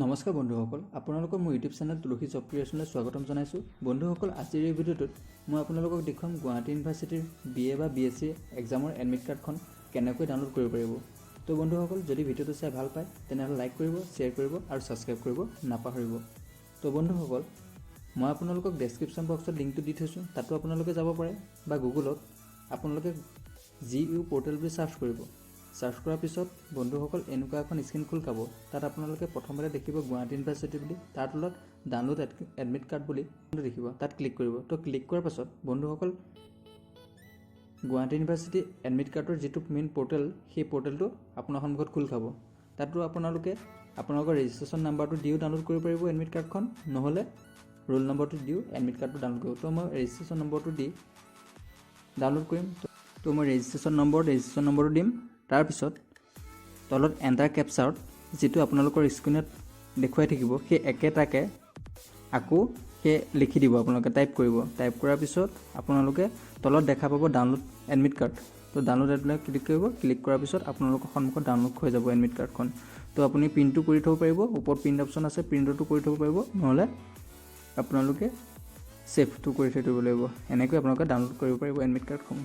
নমস্কাৰ বন্ধুসকল, আপোনালোকক মোৰ ইউটিউব চেনেল তুলসী জব ক্ৰিয়েশ্যনলৈ স্বাগতম জনাইছোঁ। বন্ধুসকল, আজিৰ এই ভিডিঅ'টোত মই আপোনালোকক দেখুৱাম গুৱাহাটী ইউনিভাৰ্চিটিৰ BA বা BSc এক্সামৰ এডমিট কাৰ্ডখন কেনেকৈ ডাউনলোড কৰিব পাৰিব। তো বন্ধুসকল, যদি ভিডিঅ'টো চাই ভাল পায় তেনেহ'লে লাইক কৰিব, শ্বেয়াৰ কৰিব আৰু ছাবস্ক্ৰাইব কৰিব নাপাহৰিব। তো বন্ধুসকল, মই আপোনালোকক ডেছক্ৰিপশ্যন বক্সত লিংকটো দি থৈছোঁ, তাতো আপোনালোকে যাব পাৰে বা গুগলত আপোনালোকে GU পৰ্টেল বুলি ছাৰ্চ কৰিব। সাৰ্চ কৰাৰ পিছত বন্ধুসকল এনেকুৱা এখন স্ক্ৰীন খোল খাব। তাত আপোনালোকে প্ৰথমতে দেখিব গুৱাহাটী ইউনিভাৰ্চিটি বুলি, তাৰ তলত ডাউনলোড এডমিট কাৰ্ড বুলি দেখিব, তাত ক্লিক কৰিব। তো ক্লিক কৰাৰ পাছত বন্ধুসকল গুৱাহাটী ইউনিভাৰ্চিটি এডমিট কাৰ্ডৰ যিটো মেইন পৰ্টেল, সেই পৰ্টেলটো আপোনাৰ সন্মুখত খোল খাব। তাতো আপোনালোকে আপোনালোকৰ ৰেজিষ্ট্ৰেশ্যন নাম্বাৰটো দিও ডাউনলোড কৰিব পাৰিব এডমিট কাৰ্ডখন, নহ'লে ৰোল নম্বৰটো দিও এডমিট কাৰ্ডটো ডাউনলোড কৰিব। তো মই ৰেজিষ্ট্ৰেশ্যন নম্বৰটো দি ডাউনলোড কৰিম। তো মই ৰেজিষ্ট্ৰেশ্যন নম্বৰটো দিম। তাৰপিছত তলত এণ্টাৰ কেপচাৰত যিটো আপোনালোকৰ স্ক্ৰীনত দেখুৱাই থাকিব, সেই একেটাকে আকৌ সেই লিখি দিব, আপোনালোকে টাইপ কৰিব। টাইপ কৰাৰ পিছত আপোনালোকে তলত দেখা পাব ডাউনলোড এডমিট কাৰ্ড। তো ডাউনলোড এডমিট ক্লিক কৰিব। ক্লিক কৰাৰ পিছত আপোনালোকৰ সন্মুখত ডাউনলোড হৈ যাব এডমিট কাৰ্ডখন। তো আপুনি প্ৰিণ্টটো কৰি থ'ব পাৰিব, ওপৰত প্ৰিণ্ট অপশ্যন আছে, প্ৰিণ্টটো কৰি থ'ব পাৰিব, নহ'লে আপোনালোকে ছেভটো কৰি থৈ দিব লাগিব। এনেকৈ আপোনালোকে ডাউনলোড কৰিব পাৰিব এডমিট কাৰ্ডখন।